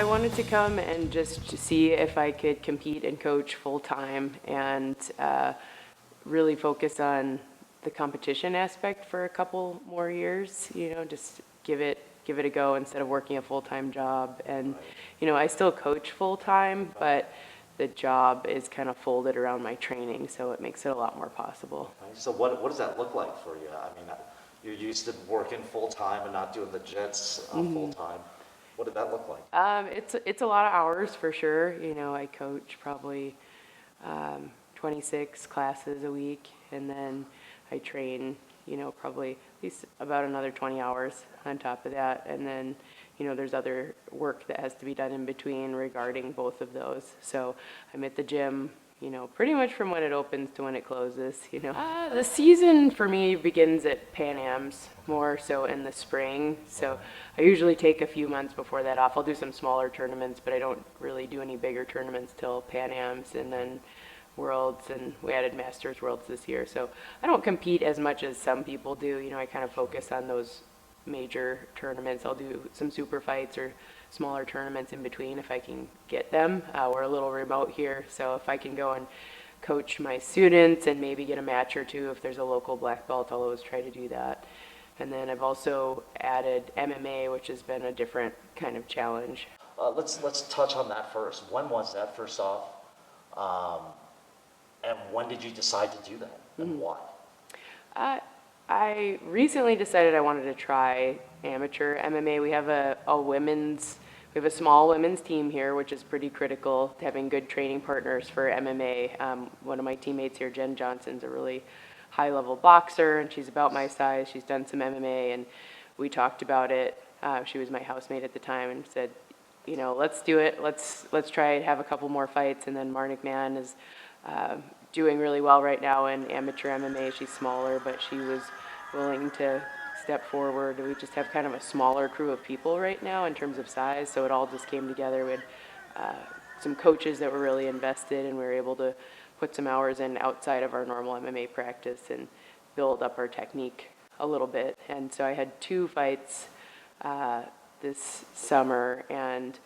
I wanted to come and just to see if I could compete and coach full-time and really focus on the competition aspect for a couple more years, just give it a go instead of working a full-time job. And, I still coach full-time, but the job is kind of folded around my training, so it makes it a lot more possible. So what does that look like for you? I mean, you're used to working full-time and not doing the jits full-time. What did that look like? It's a lot of hours for sure. I coach probably 26 classes a week, and then I train, probably at least about another 20 hours on top of that. And then, there's other work that has to be done in between regarding both of those. So I'm at the gym, pretty much from when it opens to when it closes, The season for me begins at Pan Am's, more so in the spring. So I usually take a few months before that off. I'll do some smaller tournaments, but I don't really do any bigger tournaments till Pan Am's and then Worlds, and we added Masters Worlds this year. So I don't compete as much as some people do. I kind of focus on those major tournaments. I'll do some super fights or smaller tournaments in between if I can get them. We're a little remote here, so if I can go and coach my students and maybe get a match or two if there's a local black belt, I'll always try to do that. And then I've also added MMA, which has been a different kind of challenge. Let's touch on that first. When was that, first off? And when did you decide to do that, and why? I recently decided I wanted to try amateur MMA. We have a small women's team here, which is pretty critical to having good training partners for MMA. One of my teammates here, Jen Johnson's a really high-level boxer, and she's about my size. She's done some MMA, and we talked about it. She was my housemate at the time, and said, let's do it. Let's try it, have a couple more fights. And then Marnik Mann is doing really well right now in amateur MMA. She's smaller, but she was willing to step forward. We just have kind of a smaller crew of people right now in terms of size, so it all just came together. We had some coaches that were really invested, and we were able to put some hours in outside of our normal MMA practice and build up our technique a little bit. And so I had 2 fights this summer, and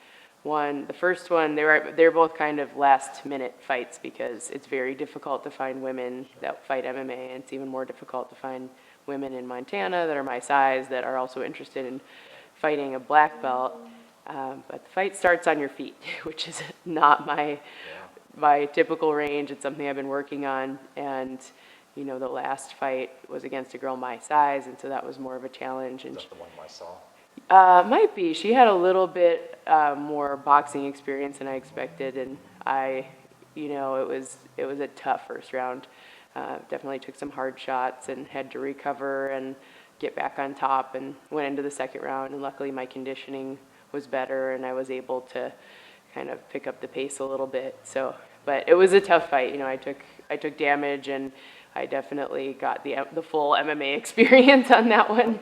the first one, they're both kind of last-minute fights because it's very difficult to find women that fight MMA, and it's even more difficult to find women in Montana that are my size that are also interested in fighting a black belt. But the fight starts on your feet, which is not my typical range. It's something I've been working on, and the last fight was against a girl my size, and so that was more of a challenge. And is that the one I saw? Might be. She had a little bit more boxing experience than I expected, and it was a tough first round. Definitely took some hard shots and had to recover and get back on top, and went into the second round, and luckily my conditioning was better and I was able to kind of pick up the pace a little bit. So, but it was a tough fight. I took damage, and I definitely got the full MMA experience on that one.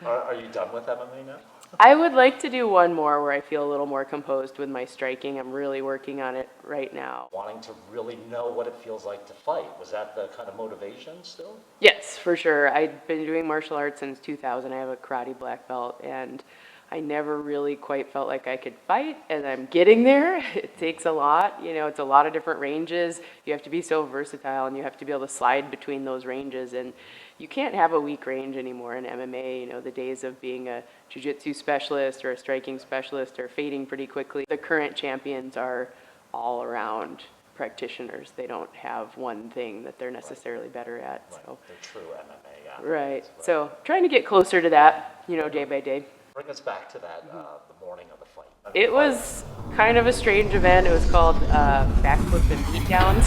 Are you done with MMA now? I would like to do one more where I feel a little more composed with my striking. I'm really working on it right now. Wanting to really know what it feels like to fight. Was that the kind of motivation still? Yes, for sure. I've been doing martial arts since 2000. I have a karate black belt, and I never really quite felt like I could fight, and I'm getting there. It takes a lot. It's a lot of different ranges. You have to be so versatile, and you have to be able to slide between those ranges, and you can't have a weak range anymore in MMA. The days of being a jiu-jitsu specialist or a striking specialist are fading pretty quickly. The current champions are all around practitioners. They don't have one thing that they're necessarily better at. Right. So they're true MMA athletes. Right. So trying to get closer to that, day by day. Bring us back to that, the morning of the fight. It was kind of a strange event. It was called Backflip and Beatdowns.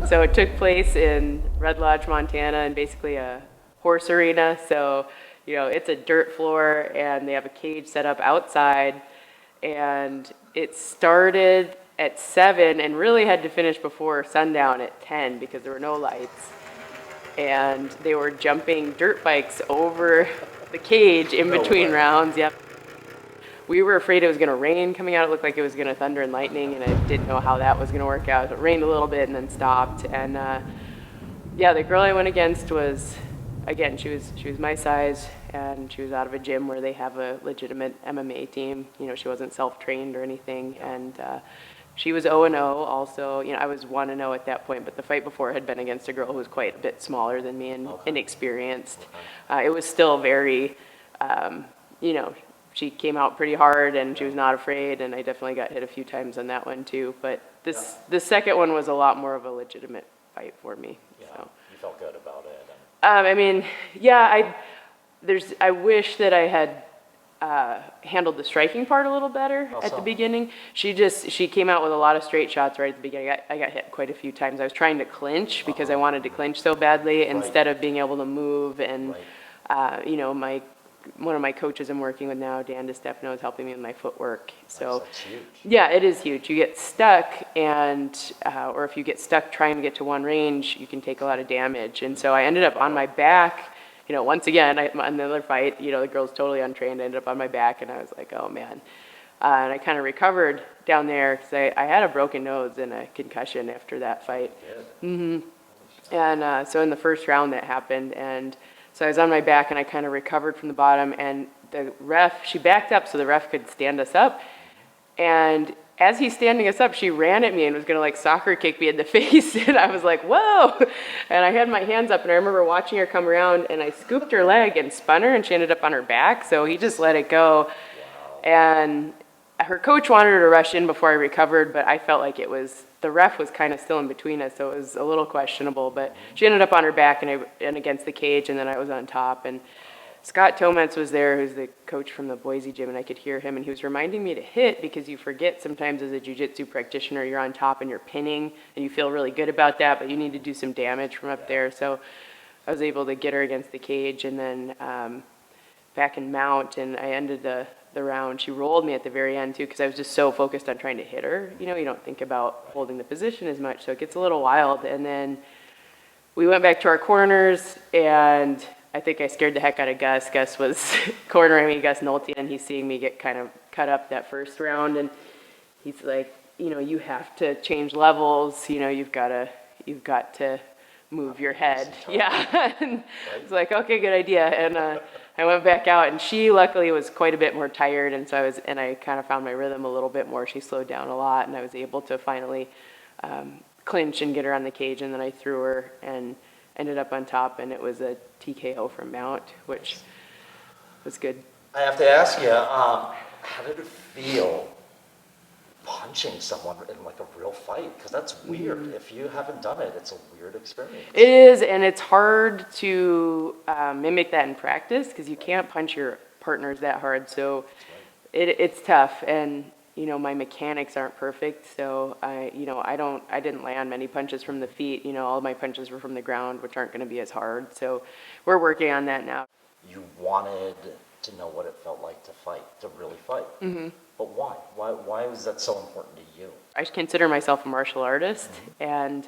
So it took place in Red Lodge, Montana, and basically a horse arena. So, it's a dirt floor, and they have a cage set up outside. And it started at 7 and really had to finish before sundown at 10 because there were no lights. And they were jumping dirt bikes over the cage in between rounds. Yep. We were afraid it was going to rain coming out. It looked like it was going to thunder and lightning, and I didn't know how that was going to work out. It rained a little bit and then stopped. And the girl I went against was again, she was my size, and she was out of a gym where they have a legitimate MMA team. You know, she wasn't self-trained or anything, and she was 0-0 also. You know, I was 1-0 at that point, but the fight before had been against a girl who was quite a bit smaller than me and inexperienced. It was still very, you know, she came out pretty hard and she was not afraid, and I definitely got hit a few times on that one too. But the second one was a lot more of a legitimate fight for me. Yeah, so. you felt good about it. I mean, yeah, I wish that I had handled the striking part a little better at the beginning. She came out with a lot of straight shots right at the beginning. I got hit quite a few times. I was trying to clinch because I wanted to clinch so badly instead of being able to move. And, you know, one of my coaches I'm working with now, Dan DeStefano, is helping me with my footwork. So, that's huge. Yeah, it is huge. You get stuck, and or if you get stuck trying to get to one range, you can take a lot of damage. And so I ended up on my back. You know, once again, another fight. You know, the girl's totally untrained. I ended up on my back, and I was like, oh man. And I kind of recovered down there because I had a broken nose and a concussion after that fight. And so in the first round that happened, and so I was on my back and I kind of recovered from the bottom, and the ref, she backed up so the ref could stand us up. And as he's standing us up, she ran at me and was going to like soccer kick me in the face. And I was like, whoa. And I had my hands up, and I remember watching her come around, and I scooped her leg and spun her, and she ended up on her back. So he just let it go. Wow. And her coach wanted her to rush in before I recovered, but I felt like the ref was kind of still in between us, so it was a little questionable. But she ended up on her back and against the cage, and then I was on top. And Scott Tomets was there, who's the coach from the Boise gym, and I could hear him, and he was reminding me to hit, because you forget sometimes as a jiu-jitsu practitioner, you're on top and you're pinning, and you feel really good about that, but you need to do some damage from up there. So I was able to get her against the cage, and then back in mount, and I ended the round. She rolled me at the very end too, because I was just so focused on trying to hit her. You know, you don't think about holding the position as much, so it gets a little wild. And then we went back to our corners, and I think I scared the heck out of Gus. Gus was cornering me, Gus Nolte, and he's seeing me get kind of cut up that first round, and he's like, you know, you have to change levels. You know, you've got to move your head. Yeah. And it's like, okay, good idea. And I went back out, and she luckily was quite a bit more tired, and so I kind of found my rhythm a little bit more. She slowed down a lot, and I was able to finally clinch and get her on the cage, and then I threw her and ended up on top, and it was a TKO from mount, which was good. I have to ask you, how did it feel punching someone in like a real fight? Because that's weird. If you haven't done it, it's a weird experience. It is, and it's hard to mimic that in practice, because you can't punch your partners that hard. So it's tough, and you know, my mechanics aren't perfect, so I didn't land many punches from the feet. You know, all of my punches were from the ground, which aren't going to be as hard. So we're working on that now. You wanted to know what it felt like to fight, to really fight. But why? Why was that so important to you? I consider myself a martial artist, and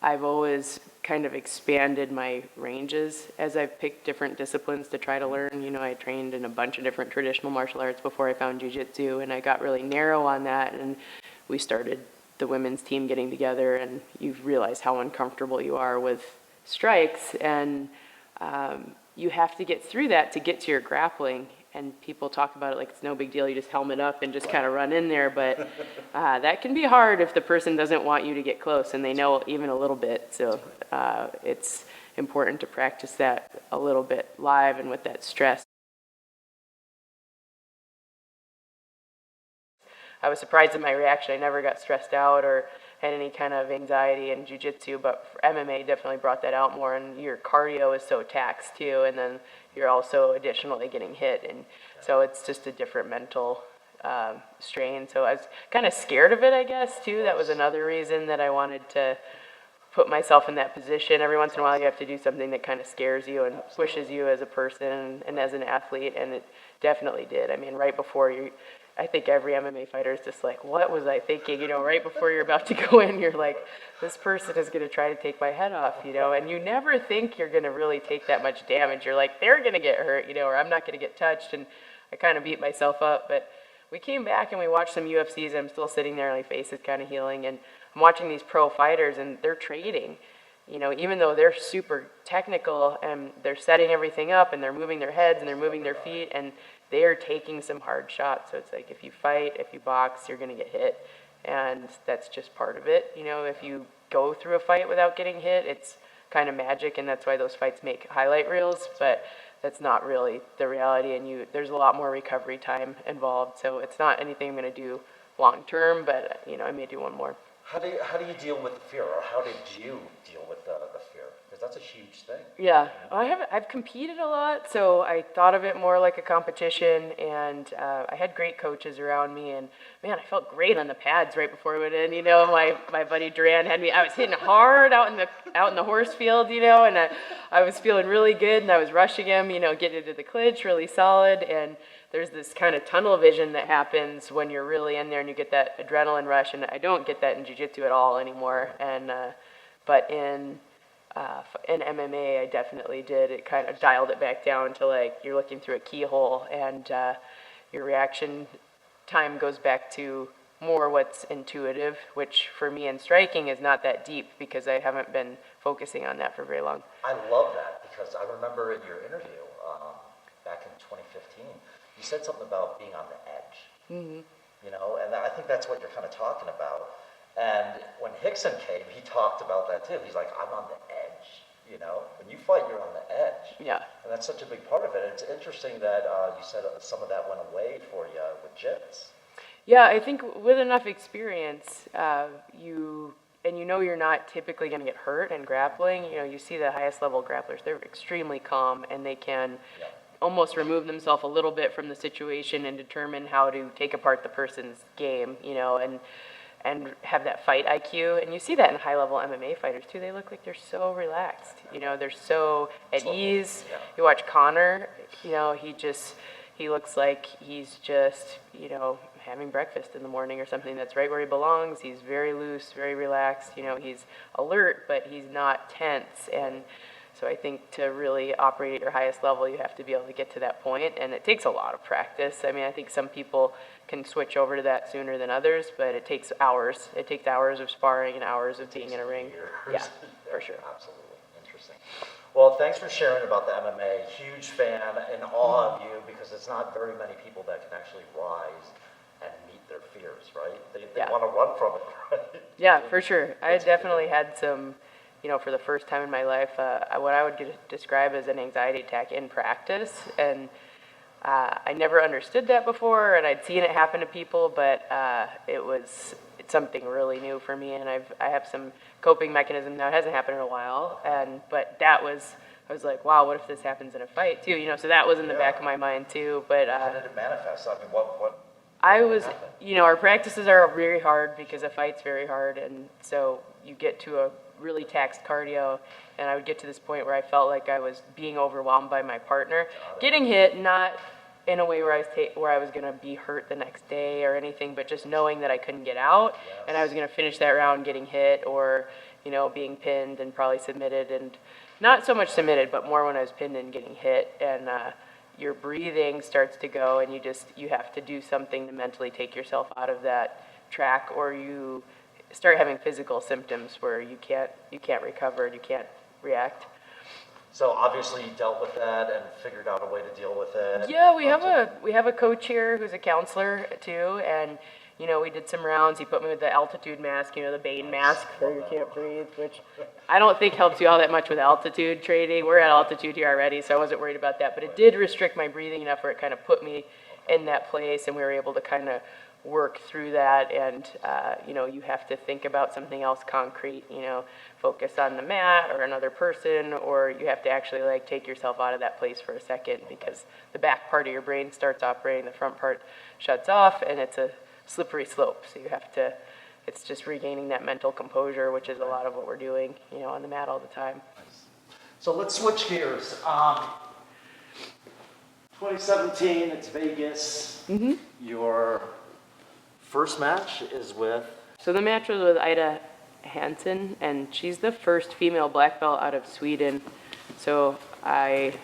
I've always kind of expanded my ranges as I've picked different disciplines to try to learn. You know, I trained in a bunch of different traditional martial arts before I found jiu-jitsu, and I got really narrow on that, and we started the women's team getting together, and you realize how uncomfortable you are with strikes, and you have to get through that to get to your grappling. And people talk about it like it's no big deal, you just helmet up and just kind of run in there, but that can be hard if the person doesn't want you to get close and they know even a little bit. So it's important to practice that a little bit live and with that stress. I was surprised at my reaction. I never got stressed out or had any kind of anxiety in jiu-jitsu, but for MMA definitely brought that out more, and your cardio is so taxed too, and then you're also additionally getting hit, and so it's just a different mental strain. So I was kind of scared of it, I guess, too. That was another reason that I wanted to put myself in that position. Every once in a while you have to do something that kind of scares you and pushes you as a person and as an athlete, and it definitely did. I mean, right before I think every MMA fighter is just like, what was I thinking? You know, right before you're about to go in, you're like, this person is going to try to take my head off, you know, and you never think you're going to really take that much damage. You're like, they're going to get hurt, you know, or I'm not going to get touched, and I kind of beat myself up. But we came back and we watched some UFCs, and I'm still sitting there, and my face is kind of healing, and I'm watching these pro fighters, and they're trading. you know, even though they're super technical and they're setting everything up and they're moving their heads and they're moving their feet and they are taking some hard shots. So it's like if you fight, if you box, you're going to get hit. And that's just part of it. You know, if you go through a fight without getting hit, it's kind of magic, and that's why those fights make highlight reels, but that's not really the reality, and there's a lot more recovery time involved. So it's not anything I'm going to do long term, but you know, I may do one more. How do you deal with the fear, or how did you deal with the fear? Because that's a huge thing. Yeah, I've competed a lot, so I thought of it more like a competition, and I had great coaches around me, and man, I felt great on the pads right before I went in. You know, my buddy Duran had me. I was hitting hard out in the horse field, you know, and I was feeling really good, and I was rushing him, you know, getting into the clinch really solid, and there's this kind of tunnel vision that happens when you're really in there and you get that adrenaline rush, and I don't get that in jiu-jitsu at all anymore. And but in MMA, I definitely did. It kind of dialed it back down to like you're looking through a keyhole, and your reaction time goes back to more what's intuitive, which for me in striking is not that deep because I haven't been focusing on that for very long. I love that because I remember in your interview back in 2015, you said something about being on the edge. Mm-hmm. You know, and I think that's what you're kind of talking about. And when Hickson came, he talked about that too. He's like, I'm on the edge. You know, when you fight, you're on the edge. Yeah. And that's such a big part of it. And it's interesting that you said some of that went away for you with jits. Yeah, I think with enough experience, you know you're not typically going to get hurt in grappling. You know, you see the highest level grapplers, they're extremely calm, and they can almost remove themselves a little bit from the situation and determine how to take apart the person's game, you know, and have that fight IQ. And you see that in high-level MMA fighters, too. They look like they're so relaxed. You know, they're so at ease. Yeah. You watch Connor, you know, he looks like he's just, you know, having breakfast in the morning or something. That's right where he belongs. He's very loose, very relaxed. You know, he's alert, but he's not tense. And so I think to really operate at your highest level, you have to be able to get to that point, and it takes a lot of practice. I mean, I think some people can switch over to that sooner than others, but it takes hours. It takes hours of sparring and hours of being in a ring. Yeah, for sure. Absolutely. Interesting. Well, thanks for sharing about the MMA. Huge fan, in awe of you, because it's not very many people that can actually rise and meet their fears, right? They want to run from it, right? Yeah, for sure. I definitely had some, you know, for the first time in my life, what I would describe as an anxiety attack in practice. And I never understood that before, and I'd seen it happen to people, but it's something really new for me, and I have some coping mechanism now. It hasn't happened in a while, but I was like, wow, what if this happens in a fight too? You know, so that was in the back of my mind too. But how did it manifest? I mean, what happened? You know, our practices are very hard because a fight's very hard, and so you get to a really taxed cardio, and I would get to this point where I felt like I was being overwhelmed by my partner, getting hit, not in a way where I was going to be hurt the next day or anything, but just knowing that I couldn't get out, and I was going to finish that round getting hit or, you know, being pinned and probably submitted, and not so much submitted, but more when I was pinned and getting hit, and your breathing starts to go, and you have to do something to mentally take yourself out of that track, or you start having physical symptoms where you can't recover and you can't react. So obviously you dealt with that and figured out a way to deal with it. Yeah, we have a coach here who's a counselor too, and you know, we did some rounds. He put me with the altitude mask, you know, the Bane mask where you can't breathe, which I don't think helps you all that much with altitude training. We're at altitude here already, so I wasn't worried about that, but it did restrict my breathing enough where it kind of put me in that place, and we were able to kind of work through that. And you know, you have to think about something else concrete, you know, focus on the mat or another person, or you have to actually like take yourself out of that place for a second, because the back part of your brain starts operating, the front part shuts off, and it's a slippery slope. So you have to, it's just regaining that mental composure, which is a lot of what we're doing, you know, on the mat all the time. So let's switch gears. 2017, it's Vegas. Mm-hmm. Your first match is with? So the match was with Ida Hansen, and she's the first female black belt out of Sweden. So I,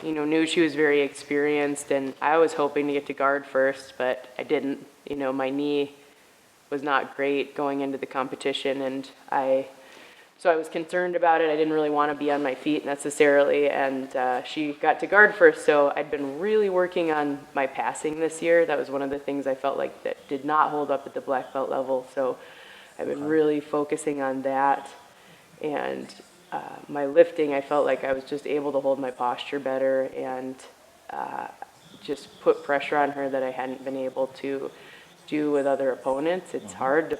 you know, knew she was very experienced, and I was hoping to get to guard first, but I didn't. You know, my knee was not great going into the competition, and I So I was concerned about it. I didn't really want to be on my feet necessarily, and she got to guard first, so I'd been really working on my passing this year. That was one of the things I felt like that did not hold up at the black belt level, so I've been really focusing on that. And my lifting, I felt like I was just able to hold my posture better and just put pressure on her that I hadn't been able to do with other opponents. It's hard to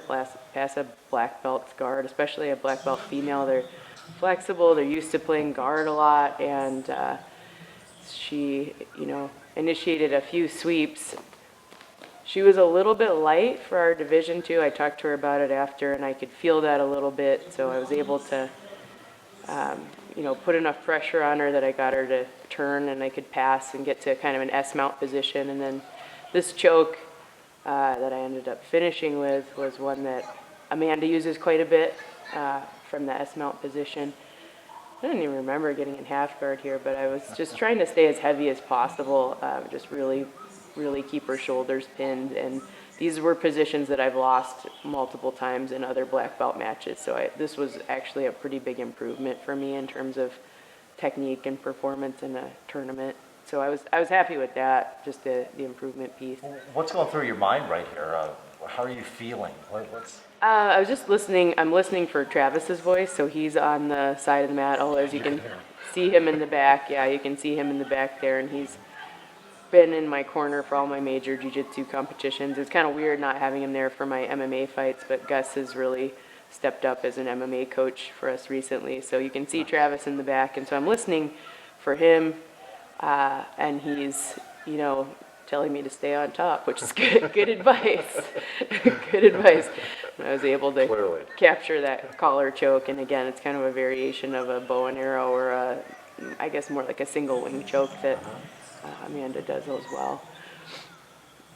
pass a black belt guard, especially a black belt female. They're flexible, they're used to playing guard a lot, and she, initiated a few sweeps. She was a little bit light for our division too. I talked to her about it after, and I could feel that a little bit, so I was able to put enough pressure on her that I got her to turn and I could pass and get to kind of an S-mount position. And then this choke that I ended up finishing with was one that Amanda uses quite a bit from the S-mount position. I don't even remember getting in half guard here, but I was just trying to stay as heavy as possible, just really keep her shoulders pinned. And these were positions that I've lost multiple times in other black belt matches, so this was actually a pretty big improvement for me in terms of technique and performance in a tournament. So I was happy with that, just the improvement piece. What's going through your mind right here? How are you feeling? I was just listening. I'm listening for Travis's voice, so he's on the side of the mat. Oh, as you can see him in the back. Yeah, you can see him in the back there, and he's been in my corner for all my major jiu-jitsu competitions. It's kind of weird not having him there for my MMA fights, but Gus has really stepped up as an MMA coach for us recently. So you can see Travis in the back, and so I'm listening for him, and he's, telling me to stay on top, which is good advice. Good advice. And I was able to capture that collar choke, and again, it's kind of a variation of a bow and arrow, or I guess more like a single wing choke that Amanda does as well.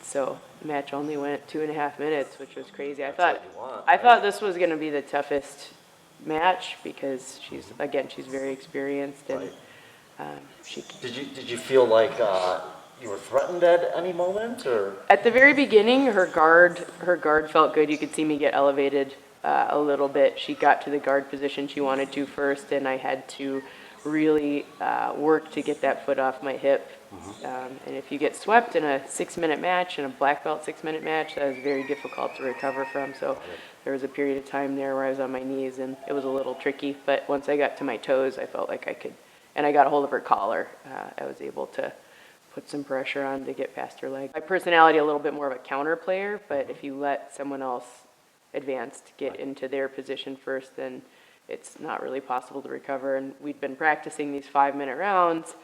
So the match only went 2.5 minutes, which was crazy. I thought this was going to be the toughest match because she's very experienced, and she. Did you feel like you were threatened at any moment, or? At the very beginning, her guard felt good. You could see me get elevated a little bit. She got to the guard position she wanted to first, and I had to really work to get that foot off my hip. And if you get swept in a 6-minute match, in a black belt 6-minute match, that is very difficult to recover from. So there was a period of time there where I was on my knees, and it was a little tricky. But once I got to my toes, I felt like I could, and I got a hold of her collar. I was able to put some pressure on to get past her leg. My personality, a little bit more of a counter player, but if you let someone else advanced get into their position first, then it's not really possible to recover. And we'd been practicing these 5-minute rounds,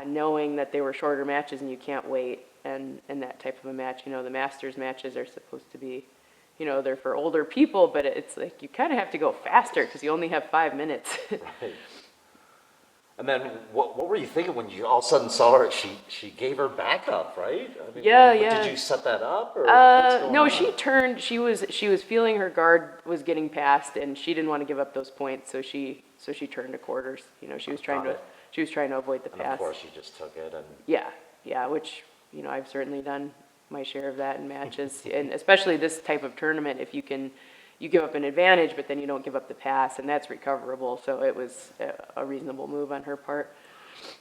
knowing that they were shorter matches and you can't wait. And in that type of a match, the Masters matches are supposed to be, they're for older people, but it's like you kind of have to go faster because you only have 5 minutes. Right. And then what were you thinking when you all of a sudden saw her? She gave her back up, right? I mean, yeah. Did you set that up, or what's going no, on? she turned. She was feeling her guard was getting passed, and she didn't want to give up those points, so she turned to quarters. She was trying to avoid the And pass. of course, you just took it and. Yeah, which I've certainly done my share of that in matches, and especially this type of tournament. If you give up an advantage, but then you don't give up the pass, and that's recoverable. So it was a reasonable move on her part.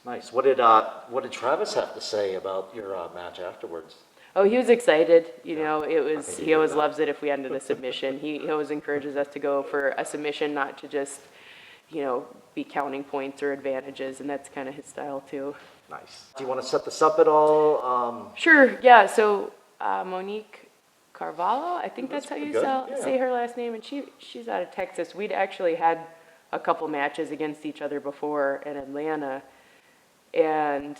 Nice. What did Travis have to say about your match afterwards? Oh, he was excited. He always loves it if we end in a submission. He always encourages us to go for a submission, not to just, be counting points or advantages, and that's kind of his style too. Nice. Do you want to set this up at all? Sure. Yeah. So Monique Carvalho, I think that's how you say her last name, and she's out of Texas. We'd actually had a couple matches against each other before in Atlanta, and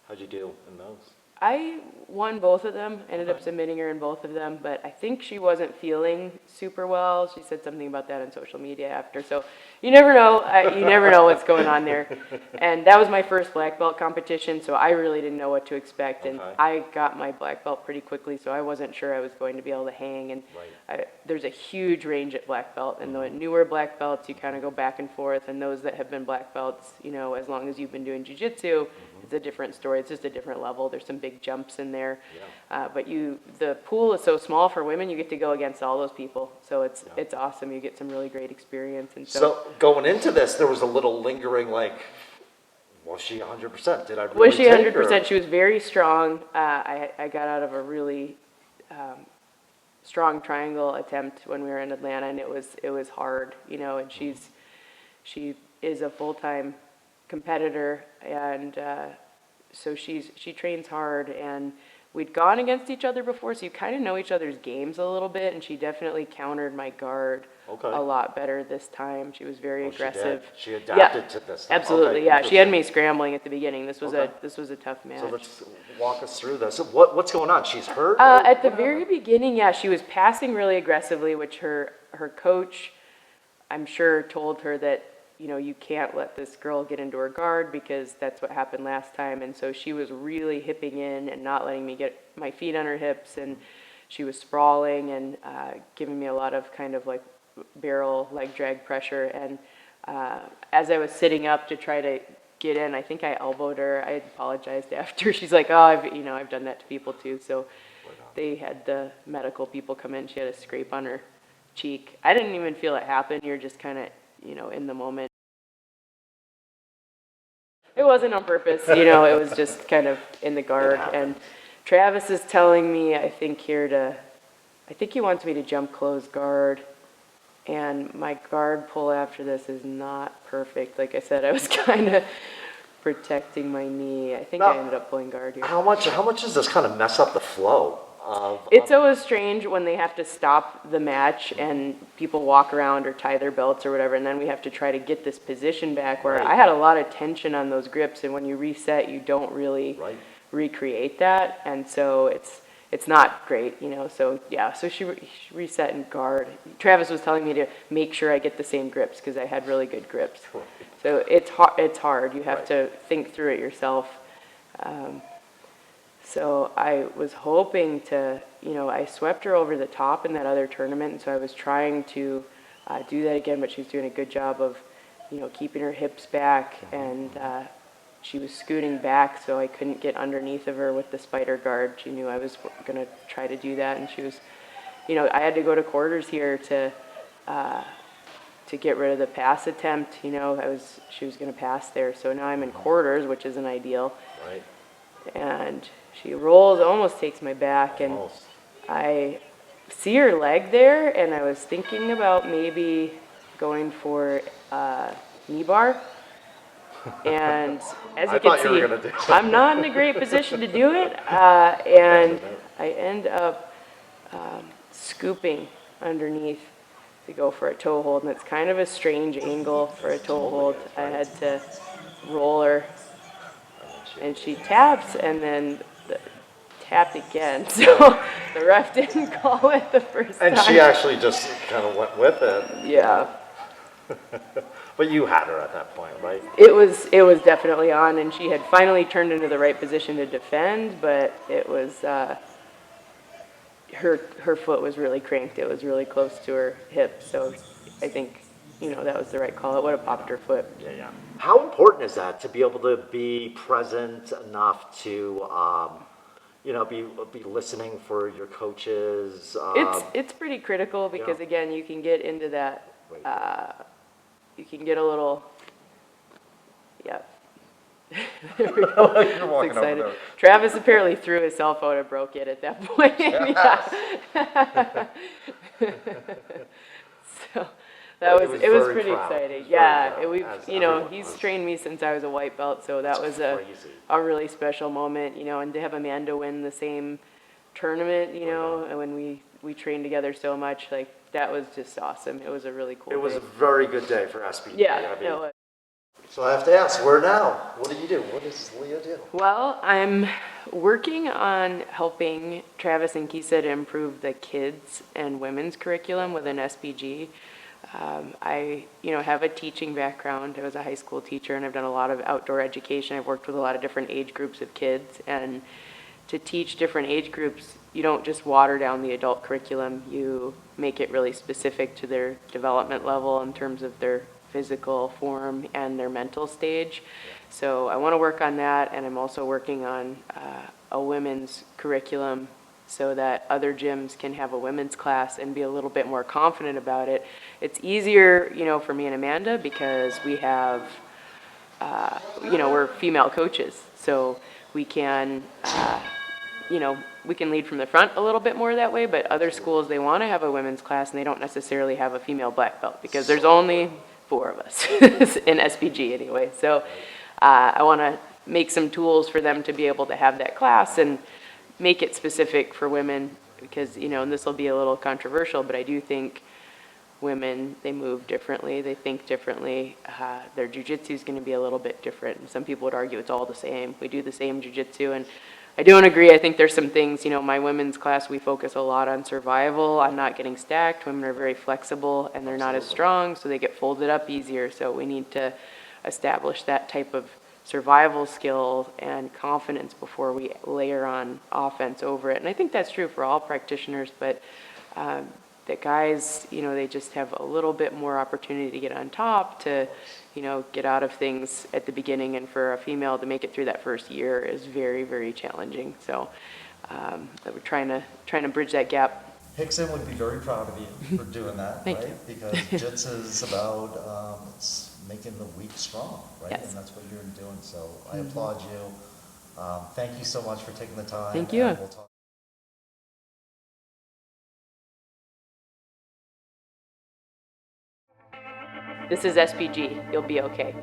how'd you do in those? I won both of them, ended up submitting her in both of them, but I think she wasn't feeling super well. She said something about that on social media after, so You never know. You never know what's going on there. And that was my first black belt competition, so I really didn't know what to expect. And Okay. I got my black belt pretty quickly, so I wasn't sure I was going to be able to hang. And there's a huge range at black belt. And the newer black belts, you kind of go back and forth. And those that have been black belts, you know, as long as you've been doing jiu-jitsu, it's a different story. It's just a different level. There's some big jumps in there. But the pool is so small for women, you get to go against all those people. So it's awesome. You get some really great experience. And So going into this, there was a little lingering, like, was she 100%? Did I really was she take her? 100%? She was very strong. I got out of a really strong triangle attempt when we were in Atlanta, and it was hard, you know. And she is a full-time competitor, and so she trains hard, and we'd gone against each other before, so you kind of know each other's games a little bit, and she definitely countered my guard a lot better this time. She was very aggressive. She adapted to this. Absolutely, yeah. She had me scrambling at the beginning. This was a tough match. So let's walk us through this. So what's going on? She's hurt? At the very beginning, yeah, she was passing really aggressively, which her coach, I'm sure, told her that, you know, you can't let this girl get into her guard because that's what happened last time. And so she was really hipping in and not letting me get my feet on her hips, and she was sprawling and giving me a lot of kind of like barrel leg drag pressure. And as I was sitting up to try to get in, I think I elbowed her. I apologized after. She's like, oh, I've done that to people too. So they had the medical people come in. She had a scrape on her cheek. I didn't even feel it happen. You're just kind of, you know, in the moment. It wasn't on purpose, you know, it was just kind of in the guard. And Travis is telling me, I think he wants me to jump close guard. And my guard pull after this is not perfect. Like I said, I was kind of protecting my knee. I think I ended up pulling guard here. How much does this kind of mess up the flow? It's always strange when they have to stop the match and people walk around or tie their belts or whatever, and then we have to try to get this position back where I had a lot of tension on those grips, and when you reset, you don't really recreate that, and so it's not great, you know. So yeah, so she reset and guard. Travis was telling me to make sure I get the same grips because I had really good grips. So it's hard. You have to think through it yourself. So I was hoping to, you know, I swept her over the top in that other tournament, and so I was trying to do that again, but she was doing a good job of, you know, keeping her hips back, and she was scooting back, so I couldn't get underneath of her with the spider guard. She knew I was going to try to do that, and she was, you know, I had to go to quarters here to get rid of the pass attempt. You know, she was going to pass there, so now I'm in quarters, which isn't ideal. Right. And she rolls, almost takes my back, and I see her leg there, and I was thinking about maybe going for knee bar. And as you can see, I'm not in a great position to do it, and I end up scooping underneath to go for a toe hold, and it's kind of a strange angle for a toe hold. I had to roll her, and she taps, and then tapped again, so the ref didn't call it the first time. And she actually just kind of went with it. Yeah. But you had her at that point, right? It was definitely on, and she had finally turned into the right position to defend, but it was her foot was really cranked. It was really close to her hip, so I think, you know, that was the right call. It would have popped her foot. Yeah. How important is that to be able to be present enough to, you know, be listening for your coaches? It's pretty critical because again, you can get into that. You can get a little. Yeah. There we go. You're walking excited. over there. Travis apparently threw his cell phone and broke it at that point. Yeah. So that was it was pretty exciting. Yeah, you know, he's trained me since I was a white belt, so that was a really special moment, you know, and to have Amanda win the same tournament, you know, and when we trained together so much, like that was just awesome. It was a really cool day. It was a very good day for SBG. Yeah, it was. So I have to ask, where now? What do you do? What does Leah do? Well, I'm working on helping Travis and Kisa to improve the kids and women's curriculum within SBG. I, have a teaching background. I was a high school teacher, and I've done a lot of outdoor education. I've worked with a lot of different age groups of kids, and to teach different age groups, you don't just water down the adult curriculum. You make it really specific to their development level in terms of their physical form and their mental stage. So I want to work on that, and I'm also working on a women's curriculum so that other gyms can have a women's class and be a little bit more confident about it. It's easier, for me and Amanda because we have, we're female coaches, so we can, we can lead from the front a little bit more that way, but other schools, they want to have a women's class and they don't necessarily have a female black belt because there's only 4 of us in SBG anyway. So I want to make some tools for them to be able to have that class and make it specific for women because, and this will be a little controversial, but I do think women, they move differently, they think differently. Their jiu-jitsu is going to be a little bit different. And some people would argue it's all the same. We do the same jiu-jitsu, and I don't agree. I think there's some things, my women's class, we focus a lot on survival, on not getting stacked. Women are very flexible, and they're not as strong, so they get folded up easier. So we need to establish that type of survival skill and confidence before we layer on offense over it. And I think that's true for all practitioners, but that guys, they just have a little bit more opportunity to get on top, to, get out of things at the beginning. And for a female to make it through that first year is very, very challenging. So we're trying to bridge that gap. Hickson would be very proud of you for doing that, Thank right? you. Because jiu-jitsu is about it's making the weak strong, right? Yes. And that's what you're doing. So I applaud you. Thank you so much for taking the time. Thank you. And we'll talk. This is SBG. You'll be okay.